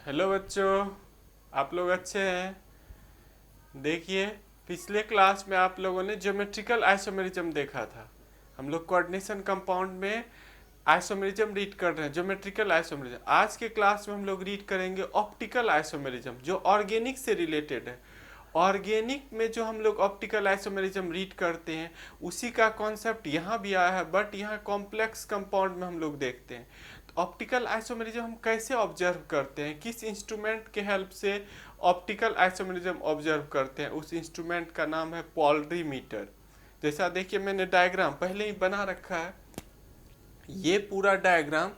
Hello बच्चों, आप लोग अच्छे हैं। देखिए, पिछले क्लास में आप लोगों ने ज्योमेट्रिकल आइसोमेरिज्म देखा था। हम लोग कोऑर्डिनेशन कंपाउंड में आइसोमेरिज्म रीड कर रहे हैं, ज्योमेट्रिकल आइसोमेरिज्म। आज के क्लास में हम लोग रीड करेंगे ऑप्टिकल आइसोमेरिज्म, जो ऑर्गेनिक से रिलेटेड है। ऑर्गेनिक में जो हम लोग ऑप्टिकल आइसोमेरिज्म रीड करते हैं, उसी का कॉन्सेप्ट यहाँ भी आया है, बट यहाँ कॉम्प्लेक्स कंपाउंड में हम लोग देखते हैं। तो ऑप्टिकल आइसोमेरिज्म हम कैसे ऑब्जर्व करते हैं, किस इंस्ट्रूमेंट के हेल्प से ऑप्टिकल आइसोमेरिज्म ऑब्जर्व करते हैं, उस इंस्ट्रूमेंट का नाम है पोलरीमीटर। जैसा देखिए, मैंने डायग्राम पहले ही बना रखा है। ये पूरा डायग्राम,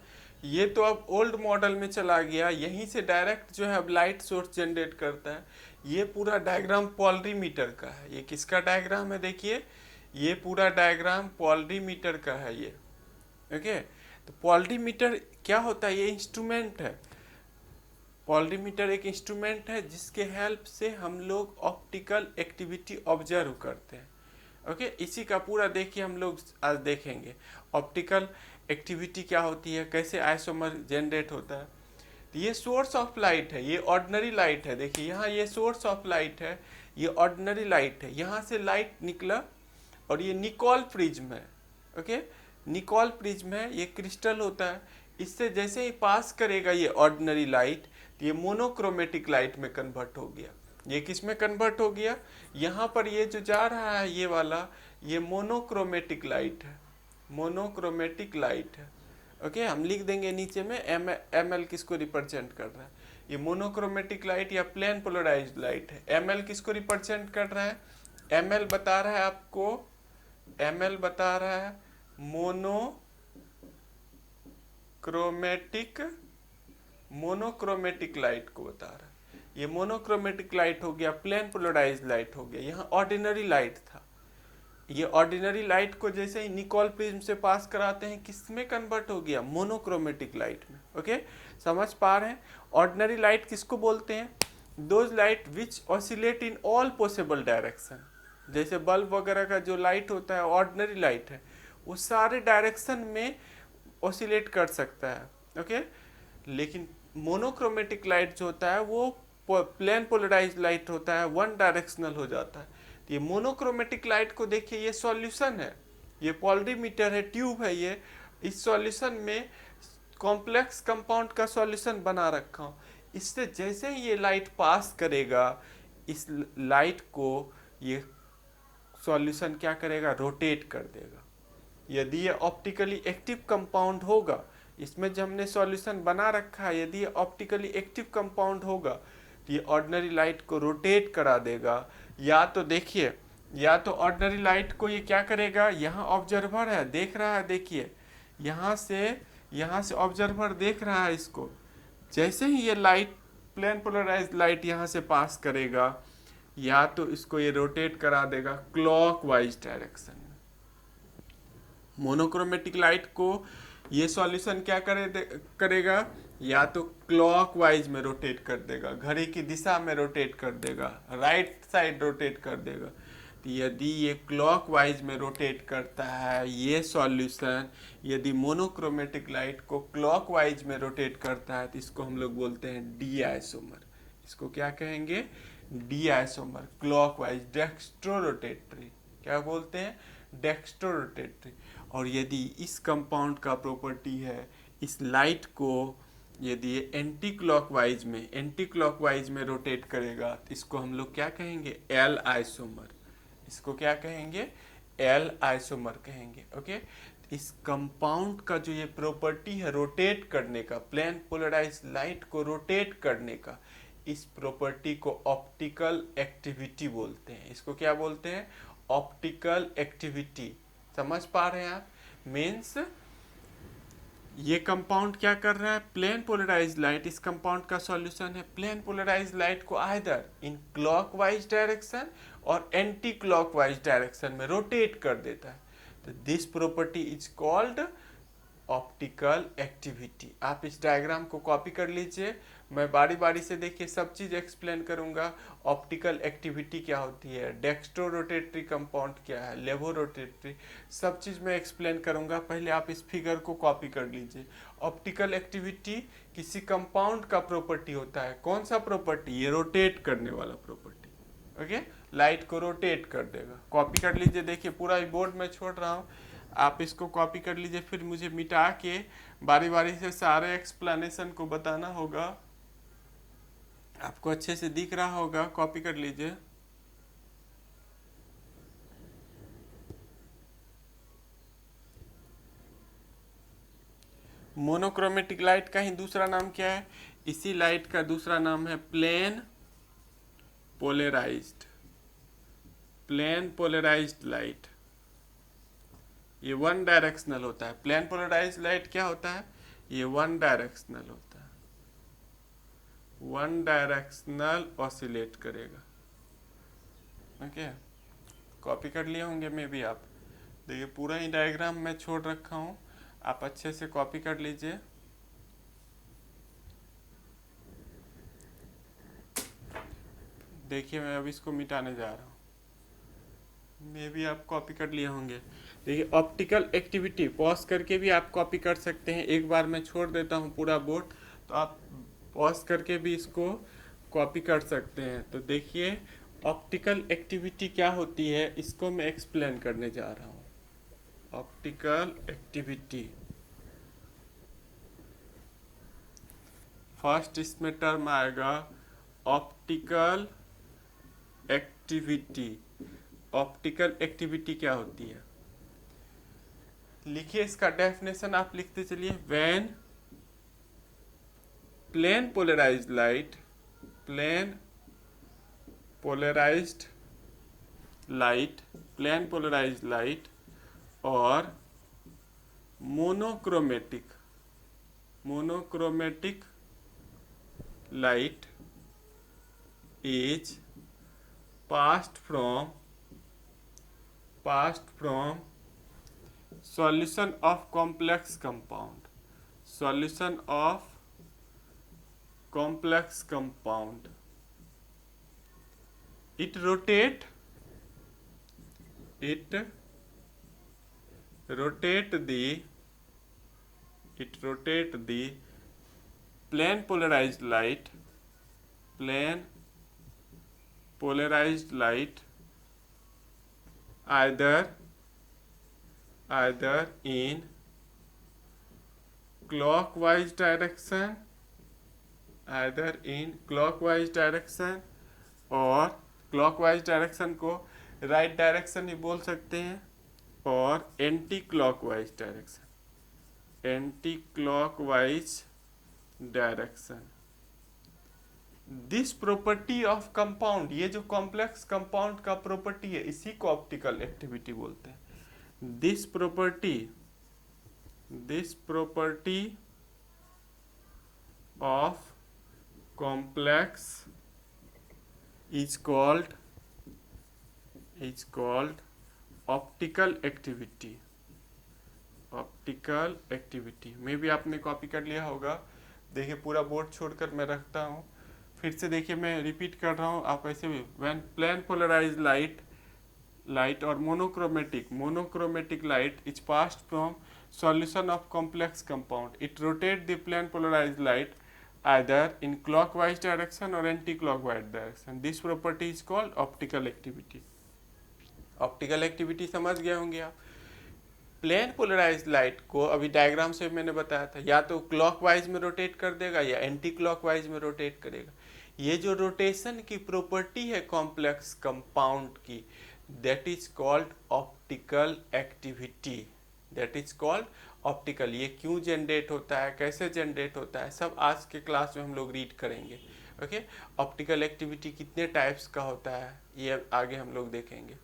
ये तो अब ओल्ड मॉडल में चला गया, यहीं से डायरेक्ट जो है अब लाइट सोर्स जनरेट करता है। ये पूरा डायग्राम पोलरीमीटर का है। ये किसका डायग्राम है? देखिए, ये पूरा डायग्राम पोलरीमीटर का है ये। ओके, तो पोलरीमीटर क्या होता है? ये इंस्ट्रूमेंट है। पोलरीमीटर एक इंस्ट्रूमेंट है जिसके हेल्प से हम लोग ऑप्टिकल एक्टिविटी ऑब्जर्व करते हैं। ओके, इसी का पूरा देखिए हम लोग आज देखेंगे। ऑप्टिकल एक्टिविटी क्या होती है, कैसे आइसोमर जनरेट होता है। तो ये सोर्स ऑफ लाइट है, ये ऑर्डिनरी लाइट है। देखिए यहाँ ये सोर्स ऑफ लाइट है, ये ऑर्डिनरी लाइट है। यहाँ से लाइट निकला और ये निकोल प्रिज्म है। ओके, निकोल प्रिज्म है, ये क्रिस्टल होता है। इससे जैसे ही पास करेगा ये ऑर्डिनरी लाइट, तो ये मोनोक्रोमेटिक लाइट में कन्वर्ट हो गया। ये किस में कन्वर्ट हो गया? यहाँ पर ये जो जा रहा है ये वाला, ये मोनोक्रोमेटिक लाइट है। मोनोक्रोमेटिक लाइट है। ओके, हम लिख देंगे नीचे में एम एल किसको रिप्रेजेंट कर रहा है। ये मोनोक्रोमेटिक लाइट या प्लेन पोलराइज्ड लाइट है। एम एल किसको रिप्रेजेंट कर रहा है? एम एल बता रहा है आपको, एम एल बता रहा है मोनोक्रोमेटिक लाइट को बता रहा है। ये मोनोक्रोमेटिक लाइट हो गया, प्लेन पोलराइज्ड लाइट हो गया। यहाँ ऑर्डिनरी लाइट था। ये ऑर्डिनरी लाइट को जैसे ही निकोल प्रिज्म से पास कराते हैं, किस में कन्वर्ट हो गया? मोनोक्रोमेटिक लाइट में। ओके, समझ पा रहे हैं? ऑर्डिनरी लाइट किसको बोलते हैं? Those light which oscillate in all possible direction. जैसे बल्ब वगैरह का जो लाइट होता है ऑर्डिनरी लाइट है, वो सारे डायरेक्शन में ऑसिलेट कर सकता है। ओके, लेकिन मोनोक्रोमेटिक लाइट जो होता है वो प्लेन पोलराइज्ड लाइट होता है, वन डायरेक्शनल हो जाता है। तो ये मोनोक्रोमेटिक लाइट को देखिए, ये सॉल्यूशन है, ये पोलरीमीटर है, ट्यूब है ये। इस सॉल्यूशन में कॉम्प्लेक्स कंपाउंड का सॉल्यूशन बना रखा हूँ। इससे जैसे ही ये लाइट पास करेगा, इस लाइट को ये सॉल्यूशन क्या करेगा? रोटेट कर देगा। यदि ये ऑप्टिकली एक्टिव कंपाउंड होगा, इसमें जो हमने सॉल्यूशन बना रखा है, यदि ये ऑप्टिकली एक्टिव कंपाउंड होगा तो ये ऑर्डिनरी लाइट को रोटेट करा देगा। या तो देखिए, या तो ऑर्डिनरी लाइट को ये क्या करेगा? यहाँ ऑब्जर्वर है, देख रहा है, देखिए यहाँ से ऑब्जर्वर देख रहा है इसको। जैसे ही ये लाइट, प्लेन पोलराइज्ड लाइट यहाँ से पास करेगा, या तो इसको ये रोटेट करा देगा क्लॉकवाइज डायरेक्शन में। मोनोक्रोमेटिक लाइट को ये सॉल्यूशन क्या करेगा? या तो क्लॉकवाइज में रोटेट कर देगा, घड़ी की दिशा में रोटेट कर देगा, राइट साइड रोटेट कर देगा। तो यदि ये क्लॉकवाइज में रोटेट करता है ये सॉल्यूशन, यदि मोनोक्रोमेटिक लाइट को क्लॉकवाइज में रोटेट करता है, तो इसको हम लोग बोलते हैं डी आइसोमर। इसको क्या कहेंगे? D isomer, clockwise, dextrorotatory. क्या बोलते हैं? Dextrorotatory. और यदि इस कंपाउंड का प्रॉपर्टी है, इस लाइट को यदि एंटी क्लॉकवाइज में रोटेट करेगा, तो इसको हम लोग क्या कहेंगे? L isomer. इसको क्या कहेंगे? एल आइसोमर कहेंगे। ओके, इस कंपाउंड का जो ये प्रॉपर्टी है रोटेट करने का, प्लेन पोलराइज लाइट को रोटेट करने का, इस प्रॉपर्टी को ऑप्टिकल एक्टिविटी बोलते हैं। इसको क्या बोलते हैं? Optical activity. समझ पा रहे हैं आप? मीन्स ये कंपाउंड क्या कर रहा है? प्लेन पोलराइज्ड लाइट, इस कंपाउंड का सॉल्यूशन है, प्लेन पोलराइज्ड लाइट को आइदर इन क्लॉकवाइज डायरेक्शन और एंटी क्लॉकवाइज डायरेक्शन में रोटेट कर देता है। तो this property is called optical activity. आप इस डायग्राम को कॉपी कर लीजिए, मैं बारी बारी से देखिए सब चीज़ एक्सप्लेन करूंगा। ऑप्टिकल एक्टिविटी क्या होती है, डेक्स्ट्रो रोटेटरी कंपाउंड क्या है, लेवो रोटेटरी, सब चीज़ मैं एक्सप्लेन करूंगा। पहले आप इस फिगर को कॉपी कर लीजिए। ऑप्टिकल एक्टिविटी किसी कंपाउंड का प्रॉपर्टी होता है। कौन सा प्रॉपर्टी? ये रोटेट करने वाला प्रॉपर्टी। ओके, लाइट को रोटेट कर देगा। कॉपी कर लीजिए, देखिए पूरा बोर्ड में छोड़ रहा हूँ, आप इसको कॉपी कर लीजिए, फिर मुझे मिटा के बारी बारी से सारे एक्सप्लेनेशन को बताना होगा। आपको अच्छे से दिख रहा होगा, कॉपी कर लीजिए। मोनोक्रोमेटिक लाइट का ही दूसरा नाम क्या है? इसी लाइट का दूसरा नाम है plane polarised. Plane polarised light, ये वन डायरेक्शनल होता है। प्लेन पोलराइज्ड लाइट क्या होता है? ये वन डायरेक्शनल होता है, वन डायरेक्शनल ऑसिलेट करेगा। ओके, कॉपी कर लिए होंगे मे भी आप। देखिए पूरा ही डायग्राम मैं छोड़ रखा हूँ, आप अच्छे से कॉपी कर लीजिए। देखिए मैं अब इसको मिटाने जा रहा हूँ, मे भी आप कॉपी कर लिए होंगे। देखिए ऑप्टिकल एक्टिविटी पॉज करके भी आप कॉपी कर सकते हैं। एक बार मैं छोड़ देता हूँ पूरा बोर्ड, तो आप पॉज करके भी इसको कॉपी कर सकते हैं। तो देखिए ऑप्टिकल एक्टिविटी क्या होती है, इसको मैं एक्सप्लेन करने जा रहा हूँ। ऑप्टिकल एक्टिविटी, फर्स्ट इसमें टर्म आएगा ऑप्टिकल एक्टिविटी। ऑप्टिकल एक्टिविटी क्या होती है? लिखिए इसका डेफिनेशन, आप लिखते चलिए। When plane polarised light, plane polarised light, plane polarised light और monochromatic, monochromatic light is passed from solution of complex compound, solution of complex compound. It rotate the plane polarized light, plane polarized light either in clockwise direction, either in clockwise direction, और clockwise direction को right direction ही बोल सकते हैं, और anti clockwise direction, anti clockwise direction. This property of compound, ये जो complex compound का property है, इसी को ऑप्टिकल एक्टिविटी बोलते हैं। This property of complex is called optical activity. Optical activity में भी आपने कॉपी कर लिया होगा। देखिए पूरा बोर्ड छोड़कर मैं रखता हूँ, फिर से देखिए मैं रिपीट कर रहा हूँ, आप ऐसे भी। व्हेन प्लेन पोलराइज्ड लाइट और monochromatic light is passed from solution of complex compound, it rotate the plane polarised light either in clockwise direction or anti-clockwise direction. This property is called optical activity. Optical activity समझ गए होंगे आप। Plane polarised light को अभी diagram से मैंने बताया था, या तो क्लॉकवाइज में रोटेट कर देगा या एंटी क्लॉकवाइज में रोटेट करेगा। ये जो रोटेशन की प्रॉपर्टी है कॉम्प्लेक्स कंपाउंड की, that is called optical activity, that is called optical. ये क्यों जनरेट होता है, कैसे जनरेट होता है, सब आज के क्लास में हम लोग रीड करेंगे। ओके, ऑप्टिकल एक्टिविटी कितने टाइप्स का होता है ये आगे हम लोग देखेंगे।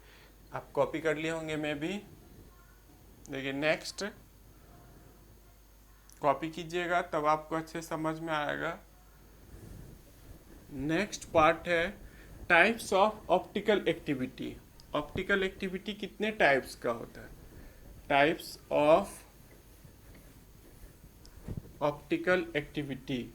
आप कॉपी कर लिए होंगे मैं भी। देखिए नेक्स्ट कॉपी कीजिएगा तब आपको अच्छे समझ में आएगा। नेक्स्ट पार्ट है types of optical activity. Optical activity कितने टाइप्स का होता है? Types of optical activity.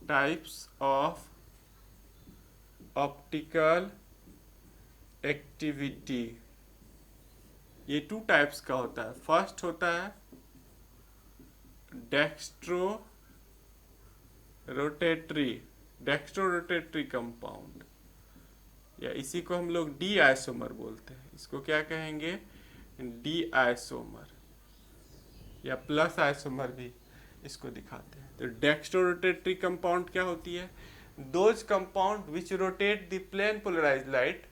Types of optical activity ये 2 टाइप्स का होता है। फर्स्ट होता है डेक्स्ट्रो रोटेटरी कंपाउंड, या इसी को हम लोग डी आइसोमर बोलते हैं। इसको क्या कहेंगे? डी आइसोमर या प्लस आइसोमर भी इसको दिखाते हैं। तो डेक्स्ट्रो रोटेटरी कंपाउंड क्या होती है? Those compound which rotate the plane polarised light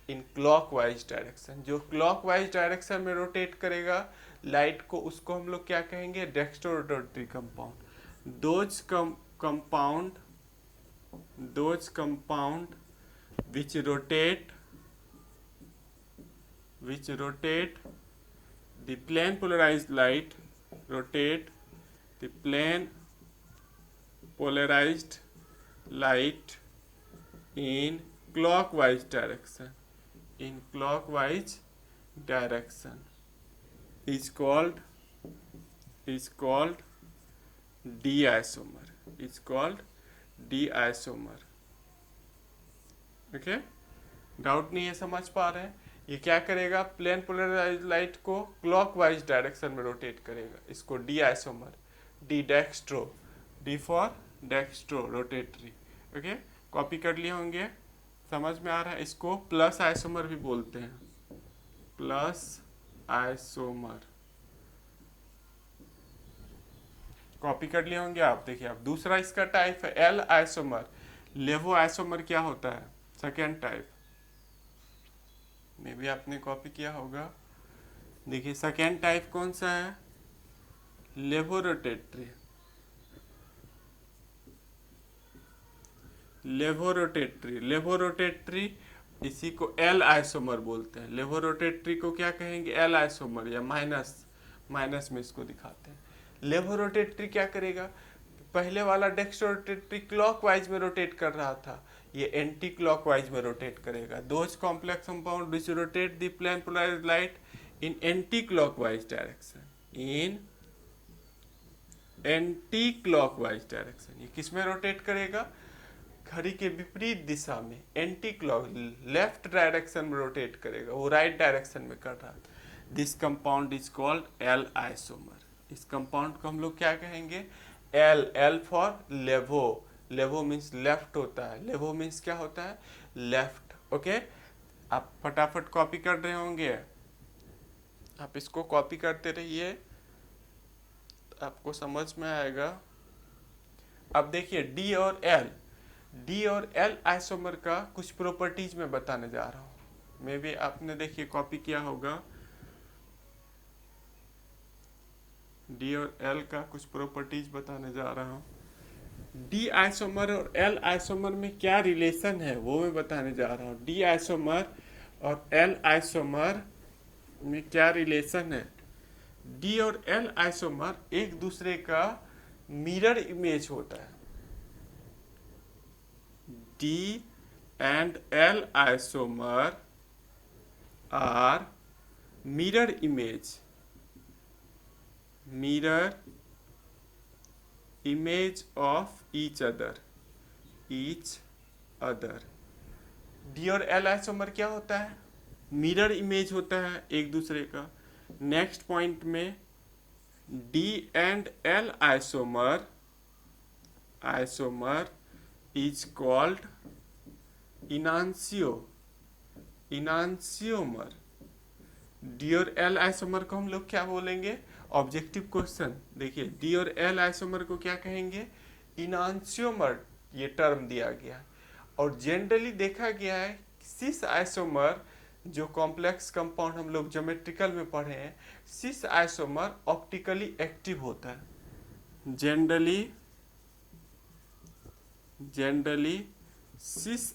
in clockwise direction. जो क्लॉकवाइज डायरेक्शन में रोटेट करेगा लाइट को, उसको हम लोग क्या कहेंगे? Dextrorotatory compound. Those compound which rotate the plane polarized light in clockwise direction is called d isomer। Okay, doubt नहीं है, समझ पा रहे हैं? ये क्या करेगा? प्लेन पोलराइज्ड लाइट को क्लॉकवाइज डायरेक्शन में रोटेट करेगा। इसको D isomer, D for dextrorotatory. Okay, copy कर लिए होंगे, समझ में आ रहा है? इसको प्लस आइसोमर भी बोलते हैं, प्लस आइसोमर। कॉपी कर लिए होंगे आप। देखिए, अब दूसरा इसका टाइप है एल आइसोमर। लेवो आइसोमर क्या होता है? सेकेंड टाइप में भी आपने कॉपी किया होगा। देखिए, सेकेंड टाइप कौन सा है? लेवोरोटेटरी। इसी को एल आइसोमर बोलते हैं। लेवोरोटेटरी को क्या कहेंगे? एल आइसोमर, या माइनस में इसको दिखाते हैं। लेवोरोटेटरी क्या करेगा? पहले वाला डेक्स्ट्रोरोटेटरी क्लॉकवाइज में रोटेट कर रहा था, ये एंटी क्लॉकवाइज में रोटेट करेगा। Those complex compound which rotate the plane polarised light in anti clockwise direction. ये किस में रोटेट करेगा? घड़ी के विपरीत दिशा में, एंटी क्लॉक, लेफ्ट डायरेक्शन में रोटेट करेगा। वो राइट डायरेक्शन में कर रहा था। This compound is called L isomer. इस कंपाउंड को हम लोग क्या कहेंगे? एल फॉर लेवो मीन्स लेफ्ट होता है। लेवो मीन्स क्या होता है? लेफ्ट। ओके, आप फटाफट कॉपी कर रहे होंगे, आप इसको कॉपी करते रहिए, आपको समझ में आएगा। अब देखिए, डी और एल आइसोमर का कुछ प्रॉपर्टीज में बताने जा रहा हूँ। मे भी आपने देखिए कॉपी किया होगा। डी और एल का कुछ प्रॉपर्टीज बताने जा रहा हूँ। डी आइसोमर और एल आइसोमर में क्या रिलेशन है वो मैं बताने जा रहा हूँ। डी आइसोमर और एल आइसोमर में क्या रिलेशन है? डी और एल आइसोमर एक दूसरे का मिरर इमेज होता है। D and L isomer are mirror image of each other। D और एल आइसोमर क्या होता है? मिरर इमेज होता है एक दूसरे का। नेक्स्ट पॉइंट में D and L isomer is called enantiomer. D और एल आइसोमर को हम लोग क्या बोलेंगे? Objective question. देखिए, डी और एल आइसोमर को क्या कहेंगे? इनांसियोमर, ये टर्म दिया गया है। और जनरली देखा गया है सिस आइसोमर, जो कॉम्प्लेक्स कंपाउंड हम लोग ज्योमेट्रिकल में पढ़े हैं, सिस आइसोमर ऑप्टिकली एक्टिव होता है। Generally cis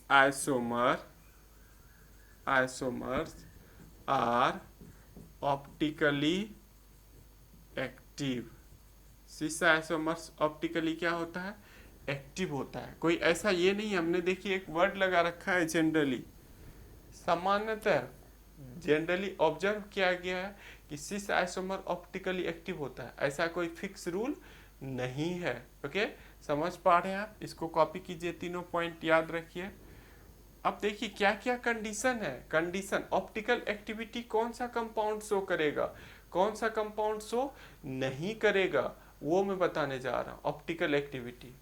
isomers are optically active. Cis isomers optically क्या होता है? एक्टिव होता है। कोई ऐसा ये नहीं, हमने देखिए एक वर्ड लगा रखा है जनरली। सामान्यतः जनरली ऑब्जर्व किया गया है कि सिस आइसोमर ऑप्टिकली एक्टिव होता है। ऐसा कोई फिक्स रूल नहीं है। ओके, समझ पा रहे हैं आप? इसको कॉपी कीजिए, तीनों पॉइंट याद रखिए। अब देखिए क्या क्या कंडीशन है। कंडीशन, ऑप्टिकल एक्टिविटी कौन सा कंपाउंड शो करेगा, कौन सा कंपाउंड शो नहीं करेगा, वो मैं बताने जा रहा हूं। ऑप्टिकल एक्टिविटी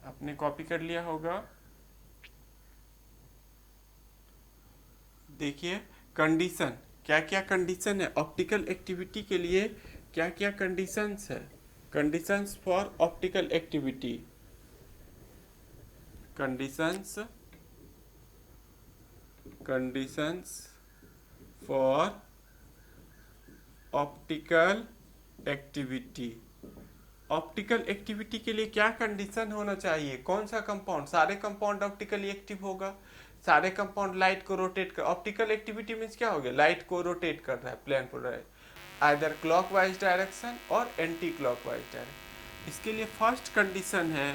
आपने कॉपी कर लिया होगा। देखिए कंडीशन, क्या क्या कंडीशन है ऑप्टिकल एक्टिविटी के लिए, क्या क्या कंडीशंस है। Conditions for optical activity, conditions, conditions for optical activity. Optical activity के लिए क्या कंडीशन होना चाहिए, कौन सा कंपाउंड, सारे कंपाउंड ऑप्टिकली एक्टिव होगा, सारे कंपाउंड लाइट को रोटेट कर, ऑप्टिकल एक्टिविटी मीन्स क्या हो गया, लाइट को रोटेट कर रहा है प्लेन पर, आइदर क्लॉकवाइज डायरेक्शन और एंटी क्लॉकवाइज डायरेक्शन। इसके लिए फर्स्ट कंडीशन है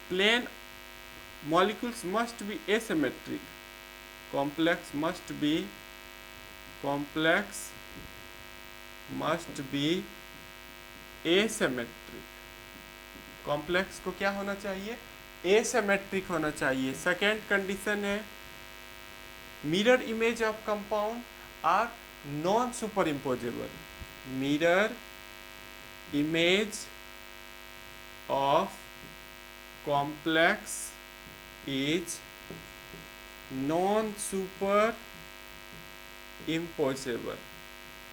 plane molecules must be asymmetric, complex must be, complex must be asymmetric. Complex को क्या होना चाहिए, एसिमेट्रिक होना चाहिए। सेकेंड कंडीशन है mirror image of compound are non superimposable, mirror image of complex is non superimposable.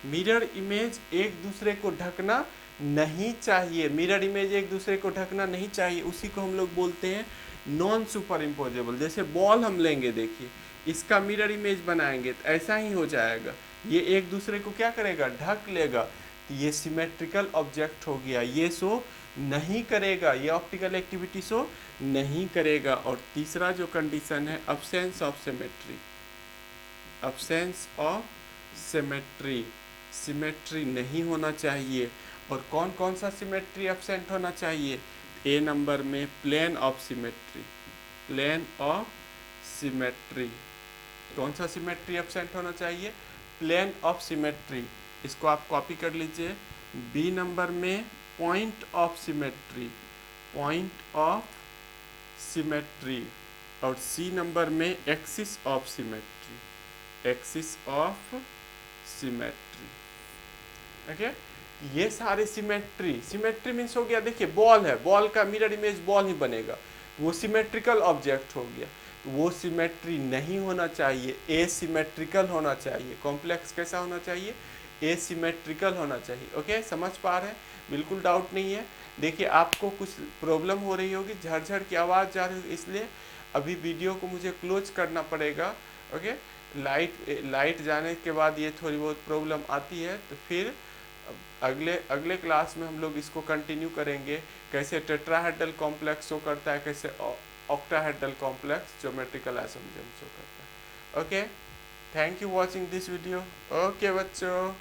Mirror image एक दूसरे को ढकना नहीं चाहिए, मिरर इमेज एक दूसरे को ढकना नहीं चाहिए, उसी को हम लोग बोलते हैं नॉन सुपर इम्पोजेबल। जैसे बॉल हम लेंगे, देखिए इसका मिरर इमेज बनाएंगे तो ऐसा ही हो जाएगा, ये एक दूसरे को क्या करेगा, ढक लेगा, तो ये सिमेट्रिकल ऑब्जेक्ट हो गया, ये शो नहीं करेगा, ये ऑप्टिकल एक्टिविटी शो नहीं करेगा। और तीसरा जो कंडीशन है absence of symmetry, absence of symmetry, symmetry नहीं होना चाहिए। और कौन कौन सा सिमेट्री एब्सेंट होना चाहिए, ए नंबर में plane of symmetry, plane of symmetry, कौन सा सिमेट्री एब्सेंट होना चाहिए, प्लेन ऑफ सिमेट्री, इसको आप कॉपी कर लीजिए। बी नंबर में point of symmetry, point of symmetry, और सी नंबर में axis of symmetry, axis of symmetry. Okay, ये सारे सिमेट्री, सिमेट्री मीन्स हो गया, देखिए बॉल है, बॉल का मिरर इमेज बॉल ही बनेगा, वो सिमेट्रिकल ऑब्जेक्ट हो गया, वो सिमेट्री नहीं होना चाहिए, एसिमेट्रिकल होना चाहिए। कॉम्प्लेक्स कैसा होना चाहिए, एसिमेट्रिकल होना चाहिए। ओके, समझ पा रहे हैं, बिल्कुल डाउट नहीं है। देखिए आपको कुछ प्रॉब्लम हो रही होगी, झरझर की आवाज़ जा रही होगी, इसलिए अभी वीडियो को मुझे क्लोज करना पड़ेगा। ओके, लाइट जाने के बाद ये थोड़ी बहुत प्रॉब्लम आती है, तो फिर अगले क्लास में हम लोग इसको कंटिन्यू करेंगे, कैसे टेट्राहेड्रल कॉम्प्लेक्स शो करता है, कैसे octahedral complex geometrical isomerism show करता है। Okay, thank you watching this video. Okay बच्चों।